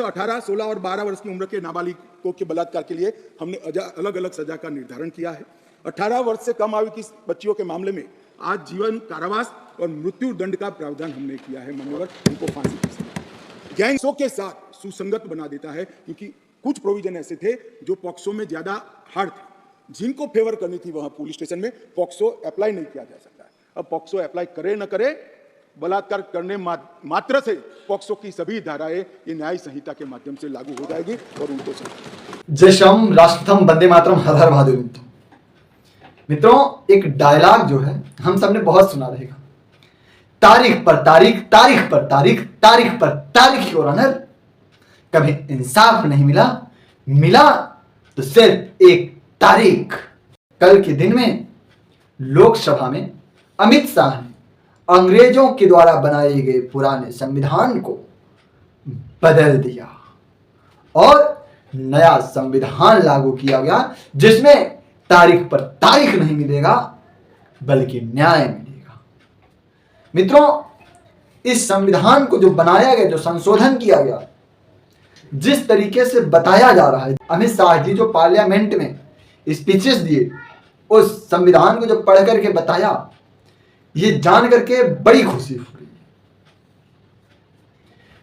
क्रमशः 18, 16 और 12 वर्ष की उम्र के नाबालिगों के बलात्कार के लिए हमने अलग अलग सजा का निर्धारण किया है। 18 वर्ष से कम आयु की बच्चियों के मामले में आज जीवन कारावास और मृत्यु दंड का प्रावधान हमने किया है। मान्यवर, उनको फांसी की सजा गैंग्सों के साथ सुसंगत बना देता है, क्योंकि कुछ प्रोविजन ऐसे थे जो पॉक्सो में ज्यादा हार्ड थे। जिनको फेवर करनी थी वहां पुलिस स्टेशन में पॉक्सो अप्लाई नहीं किया जा सकता। अब पॉक्सो अप्लाई करे न करे, बलात्कार करने मात्र से पॉक्सो की सभी धाराएं ये न्याय संहिता के माध्यम से लागू हो जाएगी और उनको जय श्याम राष्ट्रथम वंदे मातरम हर हर महादेव। मित्रों, एक डायलॉग जो है हम सबने बहुत सुना रहेगा, तारीख पर तारीख, तारीख पर तारीख, तारीख पर तारीख योर ऑनर। कभी इंसाफ नहीं मिला, मिला तो सिर्फ एक तारीख। कल के दिन में लोकसभा में अमित शाह ने अंग्रेजों के द्वारा बनाए गए पुराने संविधान को बदल दिया और नया संविधान लागू किया गया, जिसमें तारीख पर तारीख नहीं मिलेगा बल्कि न्याय मिलेगा। मित्रों, इस संविधान को जो बनाया गया, जो संशोधन किया गया, जिस तरीके से बताया जा रहा है, अमित शाह जी जो पार्लियामेंट में स्पीचेस दिए, उस संविधान को जो पढ़ करके बताया, ये जान करके बड़ी खुशी हो रही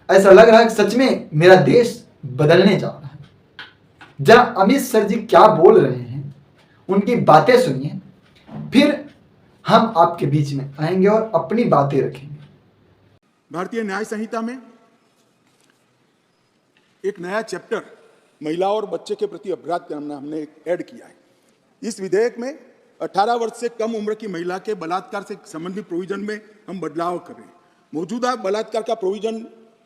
है। ऐसा लग रहा है कि सच में मेरा देश बदलने जा रहा है। जरा अमित सर जी क्या बोल रहे हैं, उनकी बातें सुनिए, फिर हम आपके बीच में आएंगे और अपनी बातें रखेंगे। भारतीय न्याय संहिता में एक नया चैप्टर महिला और बच्चे के प्रति अपराध का हमने ऐड किया है। इस विधेयक में 18 वर्ष से कम उम्र की महिला के बलात्कार से संबंधित प्रोविजन में हम बदलाव कर रहे हैं। मौजूदा बलात्कार का प्रोविजन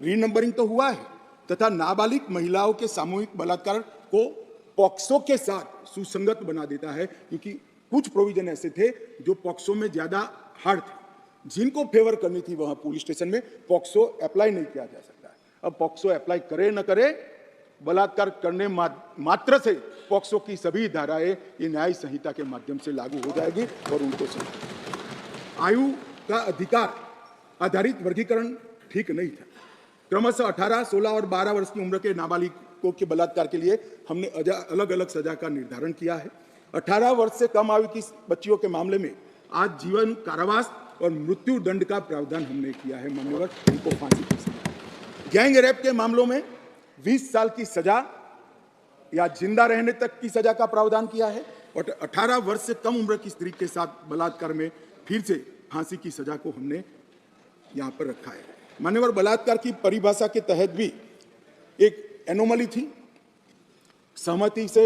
रीनंबरिंग तो हुआ है तथा नाबालिग महिलाओं के सामूहिक बलात्कार को पॉक्सो के साथ सुसंगत बना देता है, क्योंकि कुछ प्रोविजन ऐसे थे जो पॉक्सो में ज्यादा हार्ड थे। जिनको फेवर करनी थी वहां पुलिस स्टेशन में पॉक्सो अप्लाई नहीं किया जा सकता। अब पॉक्सो अप्लाई करे न करे, बलात्कार करने मात्र से पॉक्सो की सभी धाराएं ये न्याय संहिता के माध्यम से लागू हो जाएगी और उनको आयु का अधिकार आधारित वर्गीकरण ठीक नहीं था। क्रमशः 18, 16 और 12 वर्ष की उम्र के नाबालिगों के बलात्कार के लिए हमने अलग अलग सजा का निर्धारण किया है। 18 वर्ष से कम आयु की बच्चियों के मामले में आज जीवन कारावास और मृत्यु दंड का प्रावधान हमने किया है। मान्यवर, उनको फांसी की सजा गैंग रेप के मामलों में 20 साल की सजा या जिंदा रहने तक की सजा का प्रावधान किया है और 18 वर्ष से कम उम्र की स्त्री के साथ बलात्कार में फिर से फांसी की सजा को हमने यहां पर रखा है। मान्यवर, बलात्कार की परिभाषा के तहत भी एक एनोमली थी। सहमति से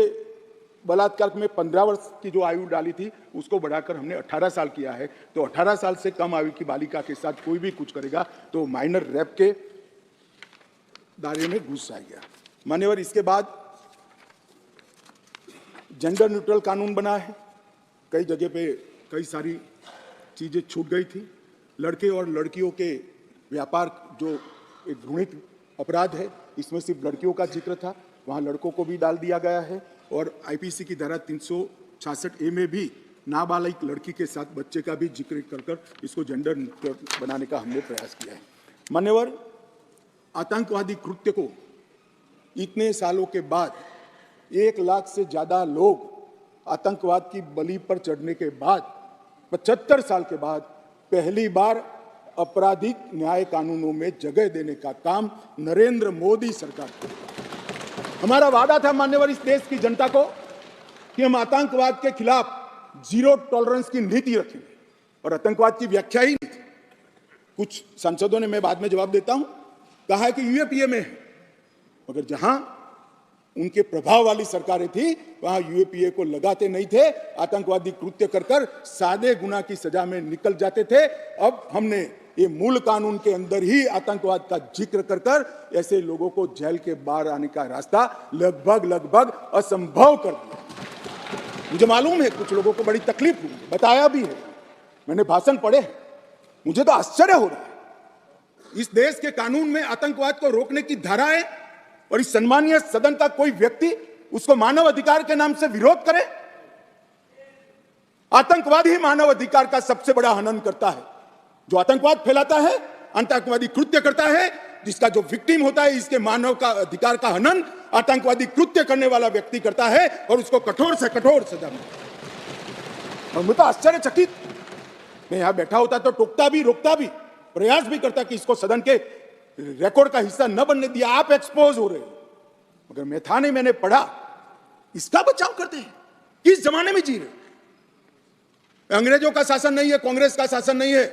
बलात्कार में 15 वर्ष की जो आयु डाली थी उसको बढ़ाकर हमने 18 साल किया है। तो 18 साल से कम आयु की बालिका के साथ कोई भी कुछ करेगा तो माइनर रेप के दायरे में घुस जाएगा। मान्यवर, इसके बाद जेंडर न्यूट्रल कानून बना है। कई जगह पे कई सारी चीजें छूट गई थी। लड़के और लड़कियों के व्यापार जो एक घृणित अपराध है, इसमें सिर्फ लड़कियों का जिक्र था, वहां लड़कों को भी डाल दिया गया है और आईपीसी की धारा 366A में भी नाबालिग लड़की के साथ बच्चे का भी जिक्र कर इसको जेंडर न्यूट्रल बनाने का हमने प्रयास किया है। मान्यवर, आतंकवादी कृत्य को इतने सालों के बाद 1 लाख से ज्यादा लोग आतंकवाद की बलि पर चढ़ने के बाद 75 साल के बाद पहली बार आपराधिक न्याय कानूनों में जगह देने का काम नरेंद्र मोदी सरकार को। हमारा वादा था मान्यवर इस देश की जनता को कि हम आतंकवाद के खिलाफ जीरो टॉलरेंस की नीति रखेंगे और आतंकवाद की व्याख्या ही नहीं थी। कुछ सांसदों ने, मैं बाद में जवाब देता हूं, कहा है कि यूएपीए में है, मगर जहां उनके प्रभाव वाली सरकारें थी वहां यूएपीए को लगाते नहीं थे। आतंकवादी कृत्य कर सादे गुना की सजा में निकल जाते थे। अब हमने ये मूल कानून के अंदर ही आतंकवाद का जिक्र कर ऐसे लोगों को जेल के बाहर आने का रास्ता लगभग असंभव कर दिया। मुझे मालूम है कुछ लोगों को बड़ी तकलीफ हुई, बताया भी है, मैंने भाषण पढ़े, मुझे तो आश्चर्य हो रहा है। इस देश के कानून में आतंकवाद को रोकने की धारा है और इस सम्मानीय सदन का कोई व्यक्ति उसको मानव अधिकार के नाम से विरोध करे। आतंकवाद ही मानव अधिकार का सबसे बड़ा हनन करता है। जो आतंकवाद फैलाता है, आतंकवादी कृत्य करता है, जिसका जो विक्टिम होता है, इसके मानव का अधिकार का हनन आतंकवादी कृत्य करने वाला व्यक्ति करता है और उसको कठोर से कठोर सजा मिलती। और मैं तो आश्चर्यचकित, मैं यहां बैठा होता तो टोकता भी, रोकता भी, प्रयास भी करता कि इसको सदन के रिकॉर्ड का हिस्सा न बनने दिया। आप एक्सपोज हो रहे हो, मगर मैं था नहीं, मैंने पढ़ा। इसका बचाव करते हैं। किस जमाने में जी रहे? अंग्रेजों का शासन नहीं है, कांग्रेस का शासन नहीं है,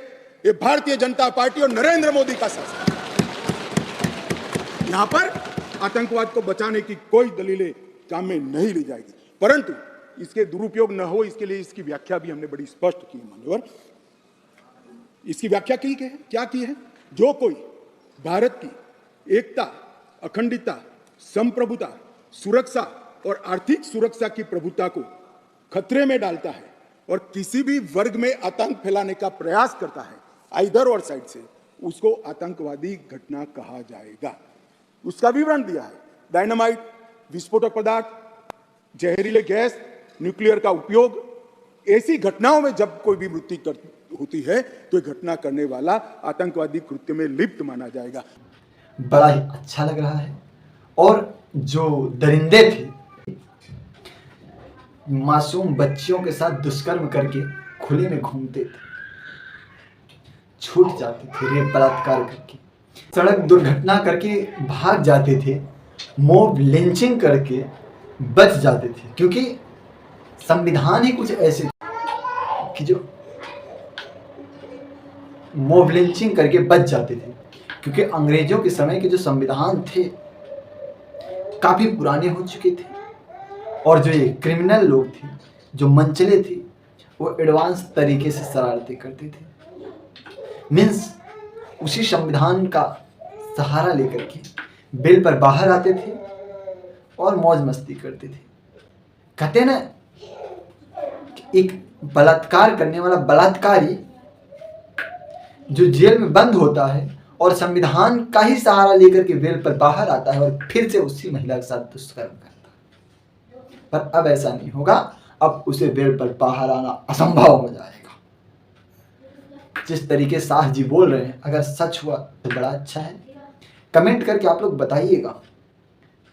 ये भारतीय जनता पार्टी और नरेंद्र मोदी का शासन। यहां पर आतंकवाद को बचाने की कोई दलीलें काम में नहीं ली जाएगी, परंतु इसके दुरुपयोग न हो इसके लिए इसकी व्याख्या भी हमने बड़ी स्पष्ट की है। मान्यवर, इसकी व्याख्या की है, क्या की है? जो कोई भारत की एकता, अखंडता, संप्रभुता, सुरक्षा और आर्थिक सुरक्षा की प्रभुता को खतरे में डालता है और किसी भी वर्ग में आतंक फैलाने का प्रयास करता है आइदर और साइड से, उसको आतंकवादी घटना कहा जाएगा। उसका विवरण दिया है। डायनामाइट, विस्फोटक पदार्थ, जहरीले गैस, न्यूक्लियर का उपयोग, ऐसी घटनाओं में जब कोई भी मृत्यु होती है तो घटना करने वाला आतंकवादी कृत्य में लिप्त माना जाएगा। बड़ा ही अच्छा लग रहा है। और जो दरिंदे थे, मासूम बच्चियों के साथ दुष्कर्म करके खुले में घूमते थे, छूट जाते थे, रेप बलात्कार करके, सड़क दुर्घटना करके भाग जाते थे, मॉब लिंचिंग करके बच जाते थे, क्योंकि संविधान ही कुछ ऐसे कि जो मॉब लिंचिंग करके बच जाते थे, क्योंकि अंग्रेजों के समय के जो संविधान थे काफी पुराने हो चुके थे और जो ये क्रिमिनल लोग थे, जो मंचले थे, वो एडवांस तरीके से शरारतें करते थे। मीन्स उसी संविधान का सहारा लेकर के बेल पर बाहर आते थे और मौज मस्ती करते थे। कहते हैं ना, एक बलात्कार करने वाला बलात्कारी जो जेल में बंद होता है और संविधान का ही सहारा लेकर के बेल पर बाहर आता है और फिर से उसी महिला के साथ दुष्कर्म करता है। पर अब ऐसा नहीं होगा, अब उसे बेल पर बाहर आना असंभव हो जाएगा। जिस तरीके शाह जी बोल रहे हैं, अगर सच हुआ तो बड़ा अच्छा है। कमेंट करके आप लोग बताइएगा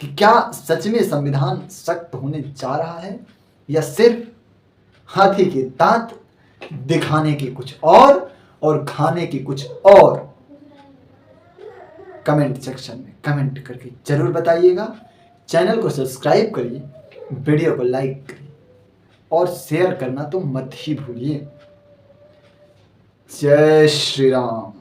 कि क्या सच में संविधान सख्त होने जा रहा है या सिर्फ हाथी के दांत दिखाने के कुछ और खाने की कुछ और। कमेंट सेक्शन में कमेंट करके जरूर बताइएगा। चैनल को सब्सक्राइब करिए, वीडियो को लाइक करिए और शेयर करना तो मत ही भूलिए। जय श्री राम।